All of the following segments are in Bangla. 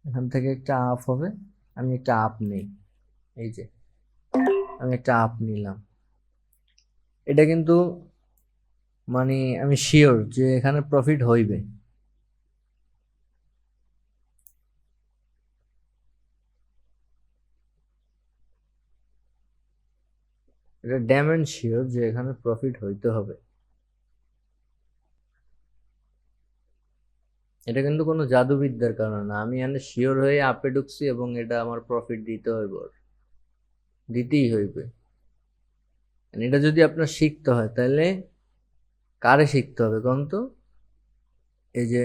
এখান থেকে একটা আপ হবে, আমি একটা আপ নেই। এই যে আমি একটা আপ নিলাম, এটা কিন্তু মানে আমি শিওর যে এখানে প্রফিট হইবে। এটা ড্যাম এন্ড শিওর যে এখানে প্রফিট হইতে হবে। এটা কিন্তু কোনো জাদুবিদ্যার কারণে না, আমি এখানে শিওর হয়ে আপে ঢুকছি এবং এটা আমার প্রফিট দিতে হইব, দিতেই হইবে। এটা যদি আপনার শিখতে হয় তাহলে কারে শিখতে হবে কোন তো? এই যে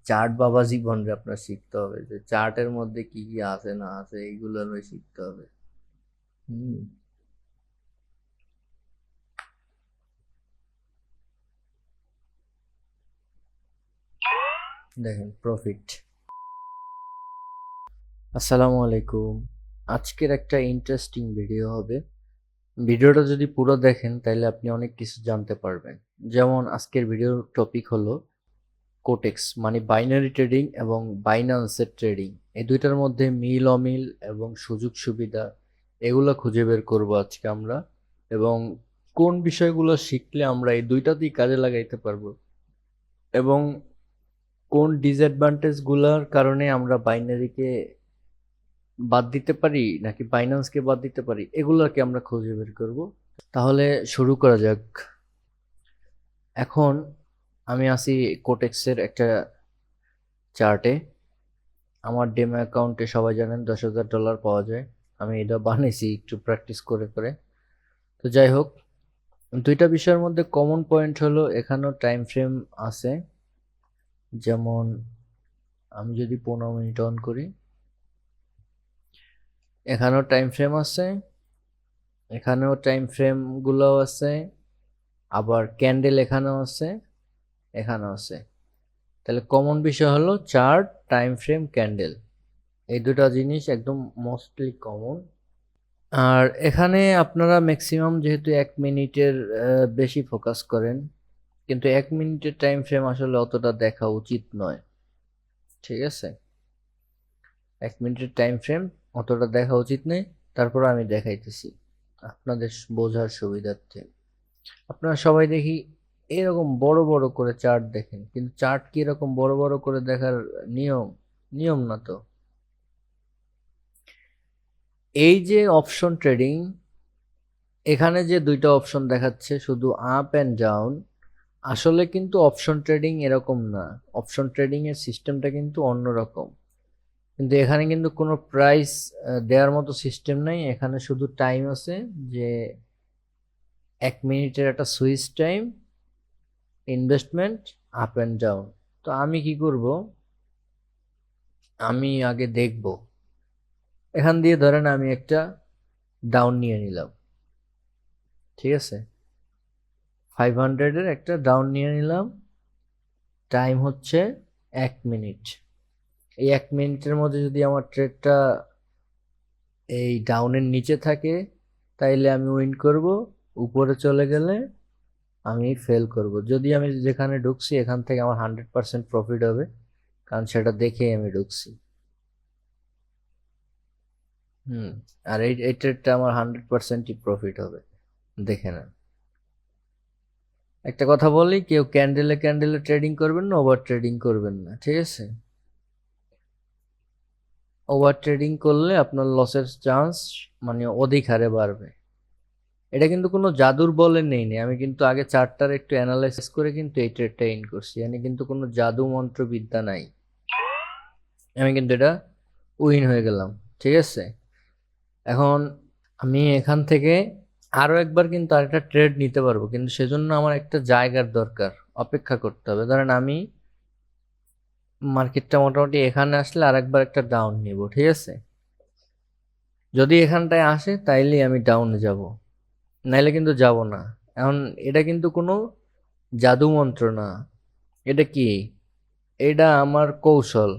চার্ট বাবা জীবনরে আপনার শিখতে হবে, যে চার্টের মধ্যে কি কি আছে না আছে এইগুলো শিখতে হবে। হুম। দেখেন প্রফিট। আসসালামু আলাইকুম। আজকের একটা ইন্টারেস্টিং ভিডিও হবে। ভিডিওটা যদি পুরো দেখেন তাহলে আপনি অনেক কিছু জানতে পারবেন। যেমন আজকের ভিডিওর টপিক হলো কোটেক্স মানে বাইনারি ট্রেডিং এবং বাইন্যান্সের ট্রেডিং, এই দুইটার মধ্যে মিল অমিল এবং সুযোগ সুবিধা এগুলো খুঁজে বের করব আজকে আমরা, এবং কোন বিষয়গুলো শিখলে আমরা এই দুইটাতেই কাজে লাগাইতে পারবো, এবং কোন ডিসঅ্যাডভান্টেজ গুলার কারণে আমরা বাইনারিকে বাদ দিতে পারি নাকি বাইন্যান্সকে বাদ দিতে পারি, এগুলোকে আমরা খুঁজে বের করব। তাহলে শুরু করা যাক। এখন আমি আছি কোটেক্সের একটা চার্টে। আমার ডেমো অ্যাকাউন্টে সবাই জানেন $10,000 পাওয়া যায়। আমি এটা বানিয়েছি একটু প্র্যাকটিস করে করে। তো যাই হোক, দুইটা বিষয়ের মধ্যে কমন পয়েন্ট হলো এখানেও টাইম ফ্রেম আছে। যেমন আমি যদি 15 মিনিট অন করি, এখানেও টাইম ফ্রেম আছে, এখানেও টাইম ফ্রেম গুলো আছে, আবার ক্যান্ডেল এখানেও আছে, এখানেও আছে। তাহলে কমন বিষয় হলো চার্ট, টাইম ফ্রেম, ক্যান্ডেল, এই দুটা জিনিস একদম মোস্টলি কমন। আর এখানে আপনারা ম্যাক্সিমাম যেহেতু 1 মিনিটের বেশি ফোকাস করেন, কিন্তু 1 মিনিটের টাইম ফ্রেম আসলে অতটা দেখা উচিত নয়। ঠিক আছে, 1 মিনিটের টাইম ফ্রেম অতটা দেখা উচিত নেই। তারপর আমি দেখাইতেছি আপনাদের বোঝার সুবিধার্থে। আপনারা সবাই দেখি এরকম বড় বড় করে চার্ট দেখেন, কিন্তু চার্ট কি এরকম বড় বড় করে দেখার নিয়ম? নিয়ম না তো। এই যে অপশন ট্রেডিং, এখানে যে দুইটা অপশন দেখাচ্ছে শুধু আপ অ্যান্ড ডাউন, আসলে কিন্তু অপশন ট্রেডিং এরকম না। অপশন ট্রেডিং এর সিস্টেমটা কিন্তু অন্যরকম। কিন্তু এখানে কিন্তু কোনো প্রাইস দেওয়ার মতো সিস্টেম নাই, এখানে শুধু টাইম আছে, যে 1 মিনিটের একটা switch time, investment, up and down. তো আমি কি করব, আমি আগে দেখব। এখান দিয়ে ধরেন আমি একটা ডাউন নিয়ে নিলাম, ঠিক আছে, 500-এর একটা ডাউন নিয়ে নিলাম। টাইম হচ্ছে 1 মিনিট। এই 1 মিনিটের মধ্যে যদি আমার ট্রেডটা এই ডাউনের নিচে থাকে তাইলে আমি উইন করব, উপরে চলে গেলে আমি ফেল করব। যদি আমি যেখানে ঢুকছি এখান থেকে আমার 100% প্রফিট হবে, কারণ সেটা দেখেই আমি ঢুকছি। হুম। আর এই ট্রেডটা আমার 100%ই প্রফিট হবে, দেখে নেন। একটা কথা বলি, কেউ ক্যান্ডেলে ক্যান্ডেলে ট্রেডিং করবেন না, ওভার ট্রেডিং করবেন না, ঠিক আছে? ওভার ট্রেডিং করলে আপনার লসের চান্স মানে অধিক হারে বাড়বে। এটা কিন্তু কোনো জাদুর বলে নেই নি, আমি কিন্তু আগে চার্টটার একটু অ্যানালাইসিস করে কিন্তু এই ট্রেডটা ইন করছি, মানে কিন্তু কোনো জাদু মন্ত্র বিদ্যা নাই। আমি কিন্তু এটা উইন হয়ে গেলাম, ঠিক আছে। এখন আমি এখান থেকে আরো একবার কিন্তু আরেকটা ট্রেড নিতে পারবো, কিন্তু সেজন্য আমার একটা জায়গার দরকার, অপেক্ষা করতে হবে। ধরেন আমি মার্কেটটা মোটামুটি এখানে আসলে আরেকবার একটা ডাউন নিব, ঠিক আছে। যদি এখানটায় আসে তাইলে আমি ডাউনে যাব, নাইলে কিন্তু যাব না। এখন এটা কিন্তু কোনো জাদু মন্ত্র না, এটা কি, এটা আমার কৌশল।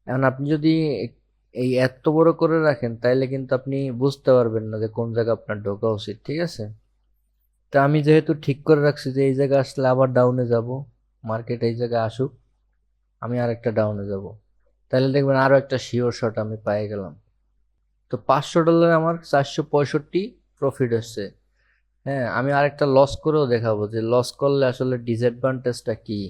এখন আপনি যদি এই এত বড় করে রাখেন তাইলে কিন্তু আপনি বুঝতে পারবেন না যে কোন জায়গা আপনার ঢোকা উচিত, ঠিক আছে। তা আমি যেহেতু ঠিক করে রাখছি যে এই জায়গা আসলে আবার ডাউনে যাব, মার্কেট এই জায়গায় আসুক, আমি আরেকটা ডাউনে যাব। তাহলে দেখবেন আরো একটা শিওর শট আমি পেয়ে গেলাম। তো $500 আমার 465 প্রফিট হচ্ছে। হ্যাঁ, আমি আরেকটা লস করেও দেখাবো যে লস করলে আসলে ডিসঅ্যাডভান্টেজটা কি।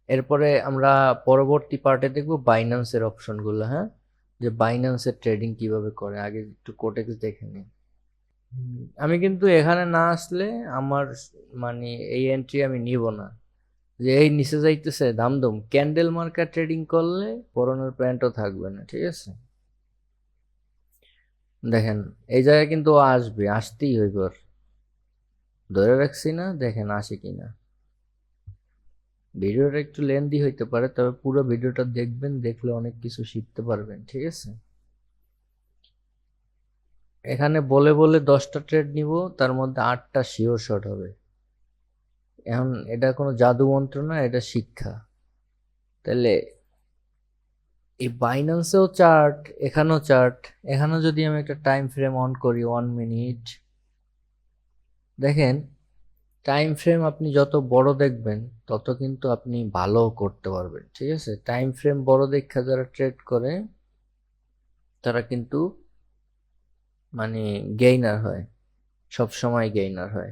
এরপরে আমরা পরবর্তী পার্টে দেখবো বাইন্যান্সের অপশনগুলো। হ্যাঁ, যে বাইন্যান্সের ট্রেডিং কিভাবে করে, আগে একটু কোটেক্স দেখে নিই। আমি কিন্তু এখানে না আসলে আমার মানে এই এন্ট্রি আমি নিব না। যে এই নিচে যাইতেছে দামদম ক্যান্ডেল মার্কেট ট্রেডিং করলে পরনের প্যান্টও থাকবে না, ঠিক আছে। দেখেন এই জায়গায় কিন্তু ও আসবে, আসতেই হইব ওর। ধরে রাখছি না, দেখেন আসে কিনা। ভিডিওটা একটু লেন্দি হইতে পারে, তবে পুরো ভিডিওটা দেখবেন, দেখলে অনেক কিছু শিখতে পারবেন, ঠিক আছে। এখানে বলে বলে 10টা ট্রেড নিব, তার মধ্যে 8টা শিওর শট হবে। এখন এটা কোনো জাদু মন্ত্র না, এটা শিক্ষা। তাহলে এই বাইন্যান্সেও চার্ট, এখানেও চার্ট। এখানেও যদি আমি একটা টাইম ফ্রেম অন করি 1 মিনিট, দেখেন টাইম ফ্রেম আপনি যত বড় দেখবেন তত কিন্তু আপনি ভালো করতে পারবেন, ঠিক আছে। টাইম ফ্রেম বড় দেখা যারা ট্রেড করে তারা কিন্তু মানে গেইনার হয়, সব সময় গেইনার হয়।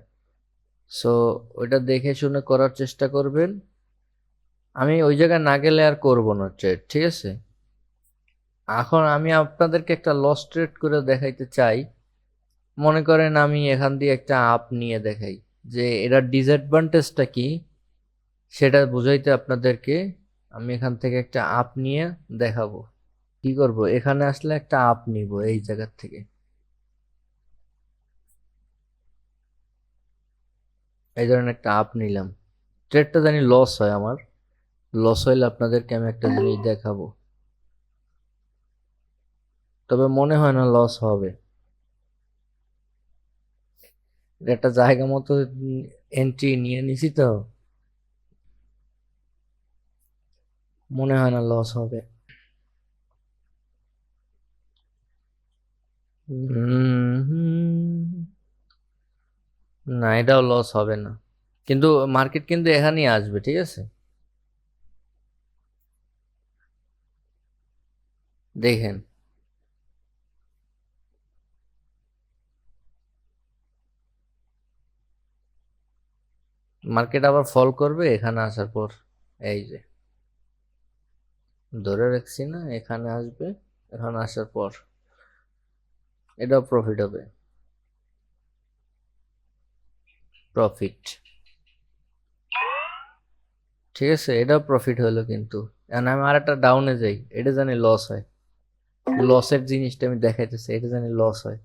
সো ওইটা দেখে শুনে করার চেষ্টা করবেন। আমি ওই জায়গায় না গেলে আর করব না ট্রেড, ঠিক আছে। এখন আমি আপনাদেরকে একটা লস ট্রেড করে দেখাইতে চাই। মনে করেন আমি এখান দিয়ে একটা আপ নিয়ে দেখাই, যে এটার ডিসঅ্যাডভান্টেজটা কি সেটা বুঝাইতে আপনাদেরকে আমি এখান থেকে একটা আপ নিয়ে দেখাবো। কি করব, এখানে আসলে একটা আপ নিব এই জায়গা থেকে। এই ধরনের একটা আপ নিলাম, ট্রেডটা জানি লস হয় আমার। লস হইলে আপনাদেরকে আমি একটা জিনিস দেখাবো, তবে মনে হয় না লস হবে। এটা একটা জায়গা মতো এন্ট্রি নিয়ে নিছি তো, মনে হয় না লস হবে। না, এটাও লস হবে না, কিন্তু মার্কেট কিন্তু এখানেই আসবে, ঠিক আছে। দেখেন মার্কেট আবার ফল করবে এখানে আসার পর। এই যে ধরে রাখছি না, এখানে আসবে, এখানে আসার পর এটাও প্রফিট হবে। প্রফিট, ঠিক আছে, এটাও প্রফিট হলো। কিন্তু এখন আমি আর একটা ডাউনে যাই, এটা জানি লস হয়। লসের জিনিসটা আমি দেখাইতেছি, এটা জানি লস হয়।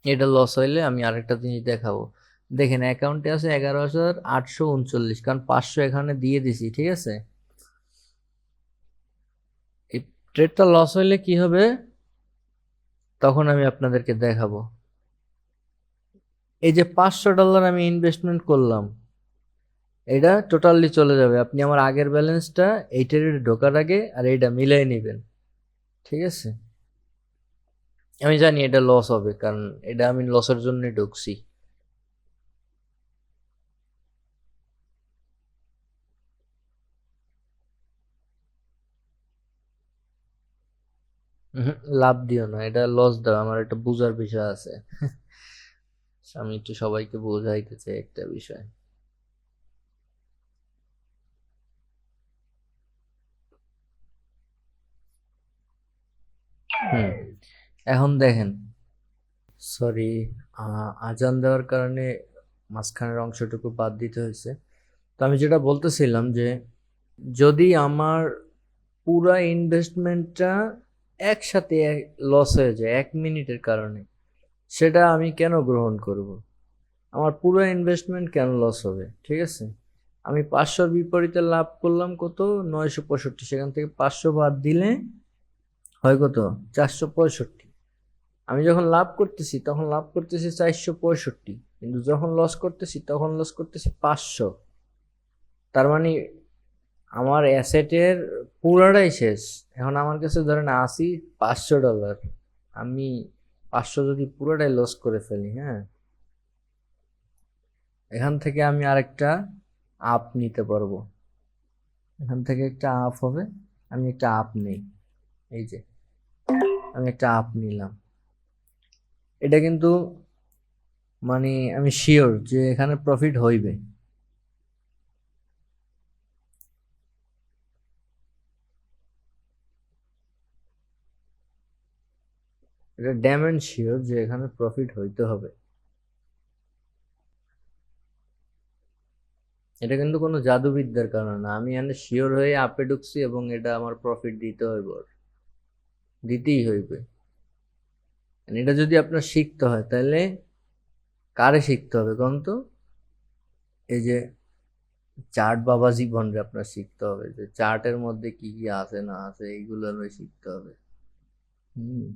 এটা লস হইলে আমি আরেকটা জিনিস দেখাবো। দেখেন অ্যাকাউন্টে আছে 11,839, কারণ 500 এখানে দিয়ে দিছি, ঠিক আছে। এই ট্রেডটা লস হইলে কি হবে তখন আমি আপনাদেরকে দেখাবো। এই যে $500 আমি ইনভেস্টমেন্ট করলাম, এটা টোটালি চলে যাবে। আপনি আমার আগের ব্যালেন্সটা এইটার ঢোকার আগে আর এইটা মিলাই নেবেন, ঠিক আছে। আমি জানি এটা লস হবে, কারণ এটা আমি লসের জন্যই ঢুকছি। লাভ দিও না, এটা লস দাও, আমার একটা বুঝার বিষয় আছে। আমি একটু সবাইকে বোঝাইতে চাই একটা বিষয়। হুম, এখন দেখেন, সরি, আজান দেওয়ার কারণে মাঝখানের অংশটুকু বাদ দিতে হয়েছে। তো আমি যেটা বলতেছিলাম যে যদি আমার পুরা ইনভেস্টমেন্টটা একসাথে লস হয়ে যায় 1 মিনিটের কারণে, সেটা আমি কেন গ্রহণ করব? আমার পুরো ইনভেস্টমেন্ট কেন লস হবে, ঠিক আছে। আমি 500-র বিপরীতে লাভ করলাম কত, 965। সেখান থেকে 500 বাদ দিলে হয় কত, 465। আমি যখন লাভ করতেছি তখন লাভ করতেছি 465, কিন্তু যখন লস করতেছি তখন লস করতেছি 500। তার মানে আমার অ্যাসেটের পুরাটাই শেষ। এখন আমার কাছে ধরেন আসি $500, আমি 500 যদি পুরোটাই লস করে ফেলি, হ্যাঁ, এখান থেকে আমি আরেকটা আপ নিতে পারবো। এখান থেকে একটা আপ হবে, আমি একটা আপ নেই, এই যে আমি একটা আপ নিলাম। এটা কিন্তু মানে আমি শিওর যে এখানে প্রফিট হইবে। এটা ড্যাম এন্ড শিওর যে এখানে প্রফিট হইতে হবে। এটা কিন্তু কোনো জাদুবিদ্যার কারণে না, আমি এখানে শিওর হয়ে আপে ঢুকছি এবং এটা আমার প্রফিট দিতে হইব, দিতেই হইবে। এটা যদি আপনার শিখতে হয় তাহলে কারে শিখতে হবে কোন তো? এই যে চার্ট বাবা জীবনরে আপনার শিখতে হবে, যে চার্টের মধ্যে কি কি আছে না আছে এইগুলো শিখতে হবে। হুম।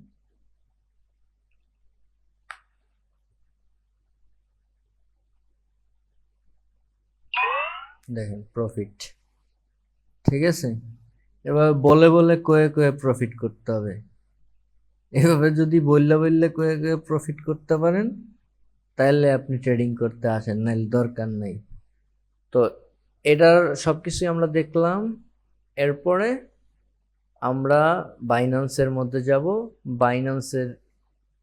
দেখেন প্রফিট, ঠিক আছে? এবার বলে বলে কয়ে কয়ে প্রফিট করতে হবে। এভাবে যদি বললে বললে কয়ে কয়ে প্রফিট করতে পারেন তাহলে আপনি ট্রেডিং করতে আসেন, নাহলে দরকার নেই। তো এটার সবকিছুই আমরা দেখলাম। এরপরে আমরা বাইন্যান্সের মধ্যে যাব, বাইন্যান্সের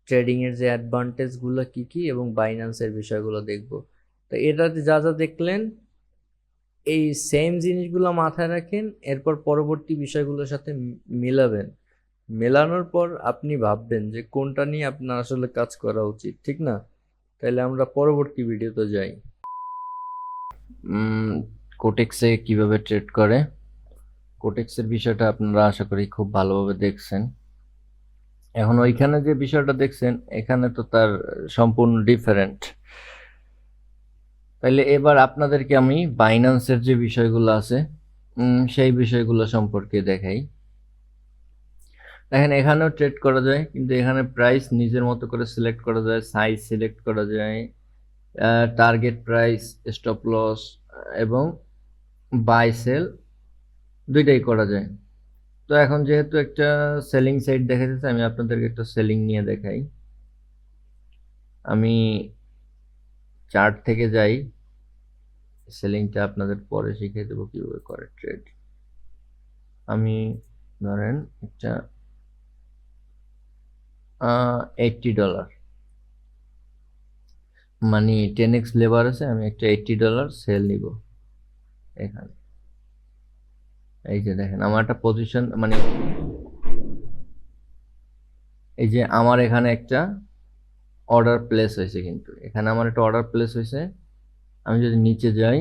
ট্রেডিং এর যে অ্যাডভান্টেজ গুলো কি কি এবং বাইন্যান্সের বিষয়গুলো দেখব। তো এটাতে যা যা দেখলেন এই সেম জিনিসগুলো মাথায় রাখেন, এরপর পরবর্তী বিষয়গুলোর সাথে মিলাবেন। মেলানোর পর আপনি ভাববেন যে কোনটা নিয়ে আপনার আসলে কাজ করা উচিত, ঠিক না? তাহলে আমরা পরবর্তী ভিডিওতে যাই। কোটেক্সে কিভাবে ট্রেড করে, কোটেক্সের বিষয়টা আপনারা আশা করি খুব ভালোভাবে দেখছেন। এখন ওইখানে যে বিষয়টা দেখছেন এখানে তো তার সম্পূর্ণ ডিফারেন্ট। তাইলে এবার আপনাদেরকে আমি বাইন্যান্সের যে বিষয়গুলো আছে সেই বিষয়গুলো সম্পর্কে দেখাই। দেখেন এখানেও ট্রেড করা যায়, কিন্তু এখানে প্রাইস নিজের মতো করে সিলেক্ট করা যায়, সাইজ সিলেক্ট করা যায়, টার্গেট প্রাইস, স্টপ লস এবং বাই সেল দুইটাই করা যায়। তো এখন যেহেতু একটা সেলিং সাইড দেখা যাচ্ছে, আমি আপনাদেরকে একটা সেলিং নিয়ে দেখাই। আমি চার্ট থেকে যাই, সেলিংটা আপনাদের পরে শিখিয়ে দেবো কিভাবে করে ট্রেড। আমি ধরেন একটা $80 মানে 10x লেবার আছে, আমি একটা $80 সেল নিব এখানে। এই যে দেখেন আমার একটা পজিশন, মানে এই যে আমার এখানে একটা অর্ডার প্লেস হয়েছে, কিন্তু এখানে আমার একটা অর্ডার প্লেস হয়েছে। আমি যদি নিচে যাই,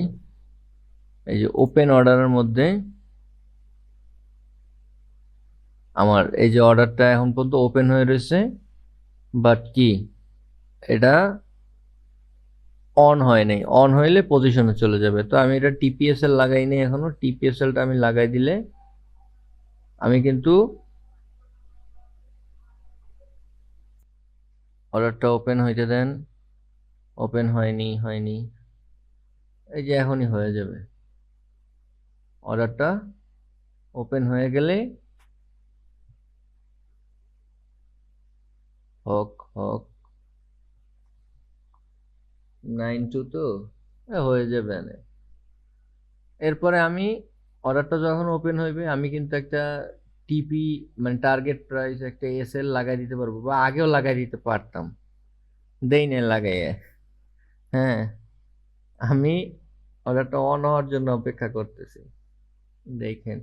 এই যে ওপেন অর্ডারের মধ্যে আমার এই যে অর্ডারটা এখন পর্যন্ত ওপেন হয়ে রয়েছে, বাট কি এটা অন হয় নাই। অন হইলে পজিশনে চলে যাবে। তো আমি এটা টিপিএসএল লাগাই নাই এখনো, টিপিএসএলটা আমি লাগাই দিলে আমি কিন্তু অর্ডারটা ওপেন হইতে দেন, ওপেন হয়নি, এই যে এখনই হয়ে যাবে। অর্ডারটা ওপেন হয়ে গেলে হক হক 9-2 তো হয়ে যাবে না। এরপরে আমি অর্ডারটা যখন ওপেন হইবে আমি কিন্তু একটা টিপি মানে টার্গেট প্রাইস একটা এসএল লাগাই দিতে পারবো, বা আগেও লাগাই দিতে পারতাম, দেই না লাগাইয়ে। হ্যাঁ, আমি অর্ডারটা অন হওয়ার জন্য অপেক্ষা করতেছি। দেখেন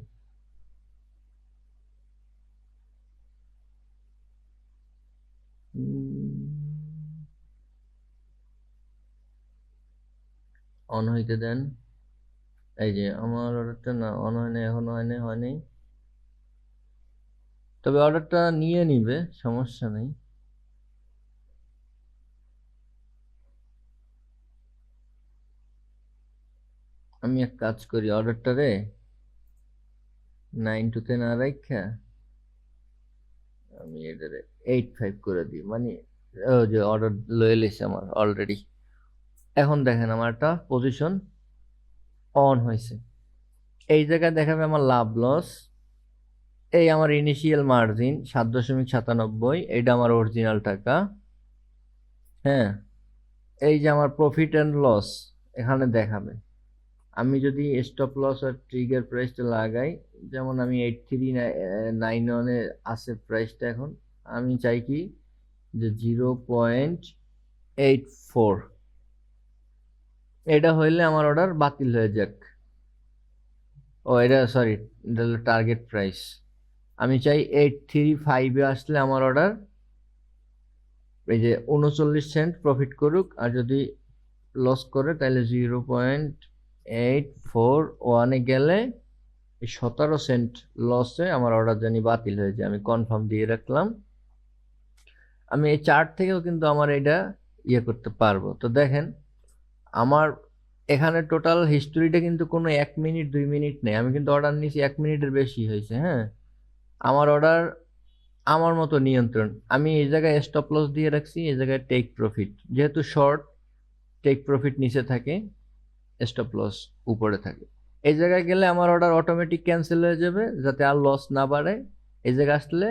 অন হইতে দেন। এই যে আমার অর্ডারটা না অন হয় না, এখনো হয়নি। তবে অর্ডারটা নিয়ে নিবে, সমস্যা নেই। আমি এক কাজ করি, অর্ডারটা রে 9-2 না রাখা আমি এটারে 8-5 করে দিই, মানে যে অর্ডার লয়ে লিছে আমার অলরেডি। এখন দেখেন আমার একটা পজিশন অন হয়েছে, এই জায়গায় দেখাবে আমার লাভ লস। এই আমার ইনিশিয়াল মার্জিন 7.97, এইটা আমার অরিজিনাল টাকা। হ্যাঁ, এই যে আমার প্রফিট অ্যান্ড লস এখানে দেখাবে। আমি যদি স্টপ লস আর ট্রিগার প্রাইসটা লাগাই, যেমন আমি 8391 আছে প্রাইসটা এখন, আমি চাই কি যে 0.84, এটা হইলে আমার অর্ডার বাতিল হয়ে যাক। ও এটা সরি, এটা হলো টার্গেট প্রাইস। আমি চাই 835-এ আসলে আমার অর্ডার এই যে 39 সেন্ট প্রফিট করুক, আর যদি লস করে তাহলে 0.841-এ গেলে এই 17 সেন্ট লসে আমার অর্ডার জানি বাতিল হয়ে যায়। আমি কনফার্ম দিয়ে রাখলাম। আমি এই চার্ট থেকেও কিন্তু আমার এটা ইয়ে করতে পারবো। তো দেখেন আমার এখানে টোটাল হিস্টোরিটা কিন্তু কোনো 1 মিনিট 2 মিনিট নেই, আমি কিন্তু অর্ডার নিয়েছি 1 মিনিটের বেশি হয়েছে। হ্যাঁ, আমার অর্ডার আমার মতো নিয়ন্ত্রণ। আমি এই জায়গায় স্টপ লস দিয়ে রাখছি, এই জায়গায় টেক প্রফিট, যেহেতু শর্ট টেক প্রফিট নিচে থাকে, স্টপ লস উপরে থাকে। এই জায়গায় গেলে আমার অর্ডার অটোমেটিক ক্যান্সেল হয়ে যাবে, যাতে আর লস না বাড়ে। এই জায়গায় আসলে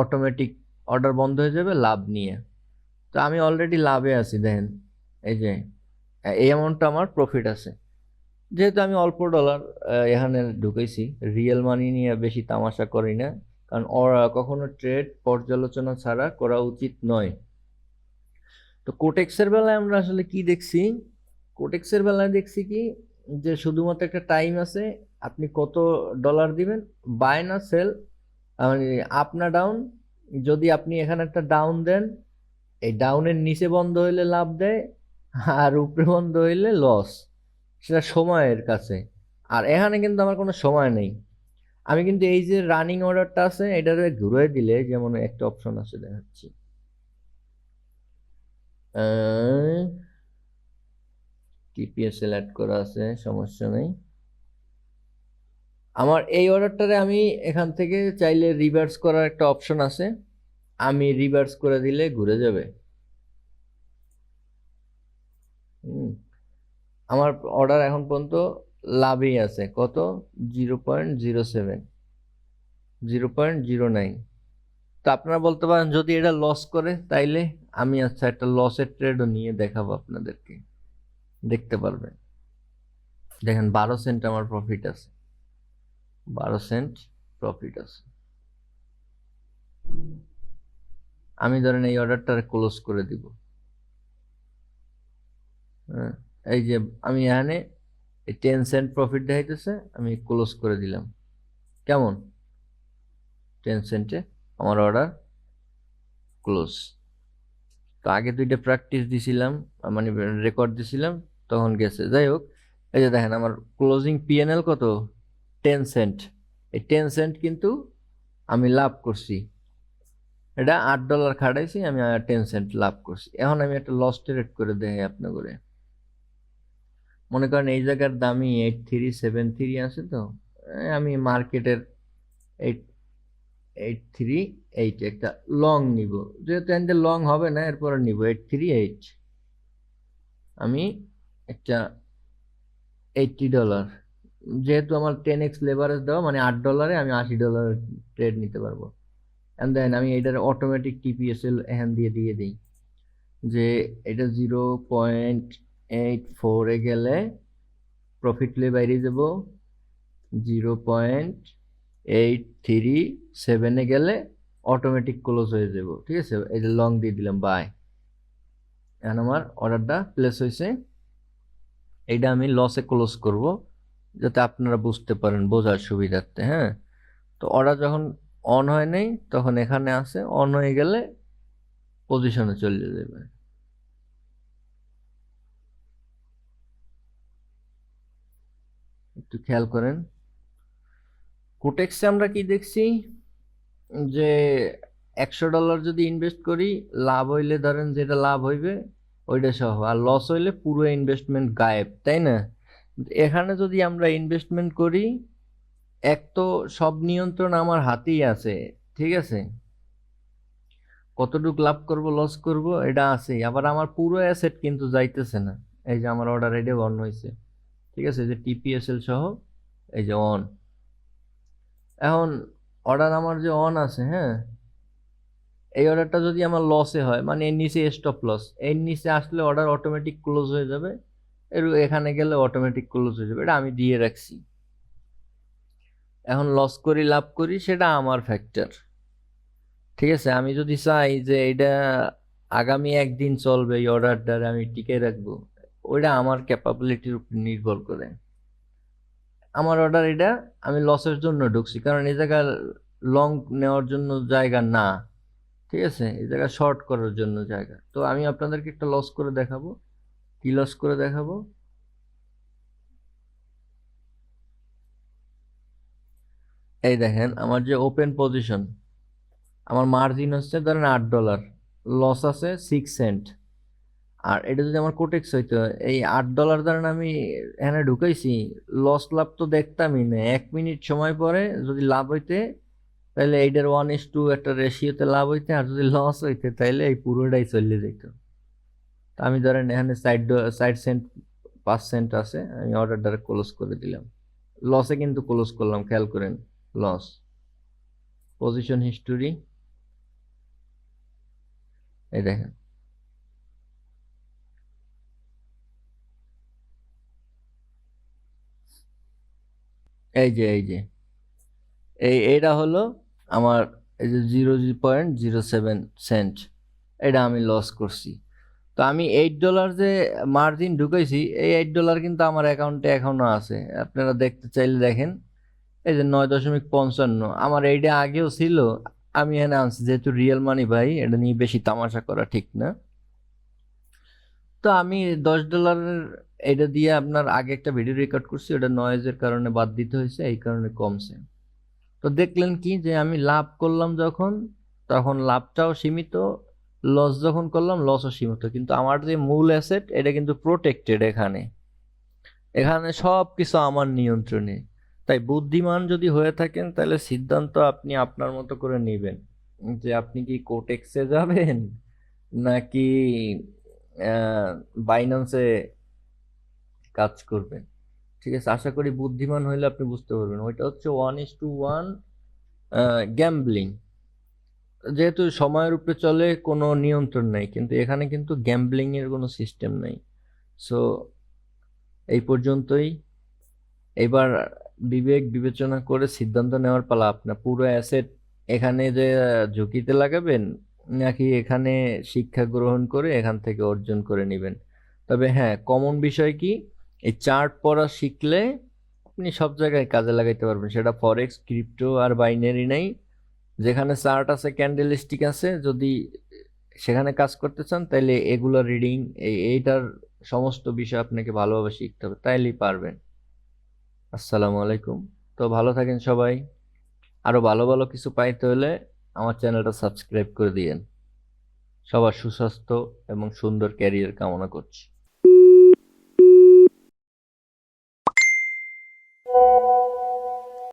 অটোমেটিক অর্ডার বন্ধ হয়ে যাবে লাভ নিয়ে। তো আমি অলরেডি লাভে আছি, দেখেন এই যে এই অ্যামাউন্টটা আমার প্রফিট আছে। যেহেতু আমি অল্প ডলার এখানে ঢুকেছি, রিয়েল মানি নিয়ে বেশি তামাশা করি না, কারণ ওরা কখনো ট্রেড পর্যালোচনা ছাড়া করা উচিত নয়। তো কোটেক্সের বেলায় আমরা আসলে কি দেখছি, কোটেক্সের বেলায় দেখছি কি যে শুধুমাত্র একটা টাইম আছে, আপনি কত ডলার দিবেন, বাই না সেল, মানে আপ না ডাউন। যদি আপনি এখানে একটা ডাউন দেন, এই ডাউনের নিচে বন্ধ হইলে লাভ দেয়, আর উপরে বন্ধ হইলে লস, সেটা সময়ের কাছে। আর এখানে কিন্তু আমার কোনো সময় নেই। আমি কিন্তু এই যে রানিং অর্ডারটা আছে এটারে ঘুরে দিলে, যেমন একটা অপশন আছে দেখাচ্ছি, টিপিএসএল অ্যাড করা আছে, সমস্যা নেই। আমার এই অর্ডারটারে আমি এখান থেকে চাইলে রিভার্স করার একটা অপশন আছে, আমি রিভার্স করে দিলে ঘুরে যাবে। আমার অর্ডার এখন পর্যন্ত লাভেই আছে, কত 0.07, 0.09। তো আপনারা বলতে পারেন যদি এটা লস করে, তাইলে আমি আচ্ছা একটা লসের ট্রেডও নিয়ে দেখাবো আপনাদেরকে, দেখতে পারবেন। দেখেন 12 সেন্ট আমার প্রফিট আছে, 12 সেন্ট প্রফিট আছে। আমি ধরেন এই অর্ডারটা ক্লোজ করে দিব। হ্যাঁ, এই যে আমি এখানে 10 সেন্ট প্রফিট দেখাইতেছে, আমি ক্লোজ করে দিলাম। কেমন, 10 সেন্টে আমার অর্ডার ক্লোজ। তো আগে দুইটা প্র্যাকটিস দিছিলাম, মানে রেকর্ড দিছিলাম, তখন গেছে। যাই হোক, এই যে দেখেন আমার ক্লোজিং পিএনএল কত, 10 সেন্ট। এই 10 সেন্ট কিন্তু আমি লাভ করছি, এটা $8 খাটাইছি, আমি 10 সেন্ট লাভ করছি। এখন আমি একটা লস ট্রেড করে দেখাই আপনার করে। মনে করেন এই জায়গার দামই 8373 আছে, তো আমি মার্কেটের 838 একটা লং নিব, যেহেতু এখান লং হবে না, এরপর নিব 838। আমি একটা $80, যেহেতু আমার 10x লেভারেজ দেওয়া, মানে $8 আমি $80 ট্রেড নিতে পারবো। এন্ড দেন আমি এটার অটোমেটিক টিপিএসএল এখান দিয়ে দিই, যে এটা 0.84-এ গেলে প্রফিট লে বাইরে যাব, 0.837-এ গেলে অটোমেটিক ক্লোজ হয়ে যাব। ঠিক আছে, এই যে লং দিয়ে দিলাম বাই। এখন আমার অর্ডারটা প্লেস হয়েছে, এইটা আমি লসে ক্লোজ করব, যাতে আপনারা বুঝতে পারেন, বোঝার সুবিধার্থে। হ্যাঁ, তো অর্ডার যখন অন হয় নাই, তখন এখানে আছে, অন হয়ে গেলে পজিশনে চলে যাবে। একটু খেয়াল করেন, কোটেক্সে আমরা কি দেখছি, যে $100 যদি ইনভেস্ট করি, লাভ হইলে ধরেন যেটা লাভ হইবে ওইটা সহ, আর লস হইলে পুরো ইনভেস্টমেন্ট গায়েব, তাই না? এখানে যদি আমরা ইনভেস্টমেন্ট করি, এক তো সব নিয়ন্ত্রণ আমার হাতেই আছে, ঠিক আছে, কতটুকু লাভ করব লস করব এটা আছেই। আবার আমার পুরো অ্যাসেট কিন্তু যাইতেছে না। এই যে আমার অর্ডার এটা অন হয়েছে, ঠিক আছে, এই যে টিপিএসএল সহ এই যে অন। এখন অর্ডার আমার যে অন আছে, হ্যাঁ, এই অর্ডারটা যদি আমার লসে হয়, মানে এর নিচে স্টপ লস, এর নিচে আসলে অর্ডার অটোমেটিক ক্লোজ হয়ে যাবে, এখানে গেলে অটোমেটিক ক্লোজ হয়ে যাবে, এটা আমি দিয়ে রাখছি। এখন লস করি লাভ করি সেটা আমার ফ্যাক্টর, ঠিক আছে। আমি যদি চাই যে এটা আগামী একদিন চলবে, এই অর্ডারটা আমি টিকে রাখবো, ওইটা আমার ক্যাপাবিলিটির উপর নির্ভর করে। আমার অর্ডার এটা, আমি লসের জন্য ঢুকছি, কারণ এই জায়গা লং নেওয়ার জন্য জায়গা না, ঠিক আছে, এই জায়গা শর্ট করার জন্য জায়গা। তো আমি আপনাদেরকে একটা লস করে দেখাবো। কি লস করে দেখাবো? এই দেখেন আমার যে ওপেন পজিশন, আমার মার্জিন হচ্ছে ধরেন $8, লস আছে 6 সেন্ট। আর এটা যদি আমার কোটেক্স হইতো, এই $8 ধরেন আমি এখানে ঢুকাইছি, লস লাভ তো দেখতামই না। 1 মিনিট সময় পরে যদি লাভ হইতে, তাহলে এইটার 1:2 একটা রেশিওতে লাভ হইতে, আর যদি লস হইতে তাহলে এই পুরোটাই চলে যেত। তা আমি ধরেন এখানে 60 সেন্ট 5 সেন্ট আছে, আমি অর্ডারটা ক্লোজ করে দিলাম। লসে কিন্তু ক্লোজ করলাম, খেয়াল করেন। লস, পজিশন হিস্টোরি, এই দেখেন। এই যে এইটা হলো আমার, এই যে 0.07 সেন্ট, এটা আমি লস করছি। তো আমি $8 যে মার্জিন ঢুকাইছি, এই $8 কিন্তু আমার অ্যাকাউন্টে এখনো আছে। আপনারা দেখতে চাইলে দেখেন, এই যে 9.55 আমার এইটা আগেও ছিল। আমি এখানে আনছি যেহেতু রিয়েল মানি ভাই, এটা নিয়ে বেশি তামাশা করা ঠিক না। তো আমি $10 এটা দিয়ে আপনার আগে একটা ভিডিও রেকর্ড করছি, ওটা নয়েজের কারণে বাদ দিতে হয়েছে, এই কারণে কমছে। তো দেখলেন কি যে আমি লাভ করলাম যখন, তখন লাভটাও সীমিত, লস যখন করলাম লসও সীমিত, কিন্তু আমার যে মূল অ্যাসেট এটা কিন্তু প্রোটেক্টেড। এখানে এখানে সব কিছু আমার নিয়ন্ত্রণে। তাই বুদ্ধিমান যদি হয়ে থাকেন, তাহলে সিদ্ধান্ত আপনি আপনার মতো করে নেবেন, যে আপনি কি কোটেক্সে যাবেন নাকি বাইন্যান্সে কাজ করবেন। ঠিক আছে, আশা করি বুদ্ধিমান হইলে আপনি বুঝতে পারবেন। ওইটা হচ্ছে 1:1 গ্যাম্বলিং। যেহেতু সময়ের উপরে চলে, কোনো নিয়ন্ত্রণ নেই, কিন্তু এখানে কিন্তু গ্যাম্বলিং এর কোনো সিস্টেম নেই। সো এই পর্যন্তই। এবার বিবেক বিবেচনা করে সিদ্ধান্ত নেওয়ার পালা আপনার। পুরো অ্যাসেট এখানে যে ঝুঁকিতে লাগাবেন, নাকি এখানে শিক্ষা গ্রহণ করে এখান থেকে অর্জন করে নেবেন। তবে হ্যাঁ, কমন বিষয় কি, এই চার্ট পড়া শিখলে আপনি সব জায়গায় কাজে লাগাইতে পারবেন। সেটা ফরেক্স, ক্রিপ্টো আর বাইনারি নাই, যেখানে চার্ট আছে, ক্যান্ডেল স্টিক আছে, যদি সেখানে কাজ করতে চান তাহলে এগুলো রিডিং, এইটার সমস্ত বিষয় আপনাকে ভালোভাবে শিখতে হবে, তাইলেই পারবেন। আসসালামু আলাইকুম। তো ভালো থাকেন সবাই। আরো ভালো ভালো কিছু পাইতে হলে আমার চ্যানেলটা সাবস্ক্রাইব করে দিয়েন। সবার সুস্বাস্থ্য এবং সুন্দর ক্যারিয়ার কামনা করছি।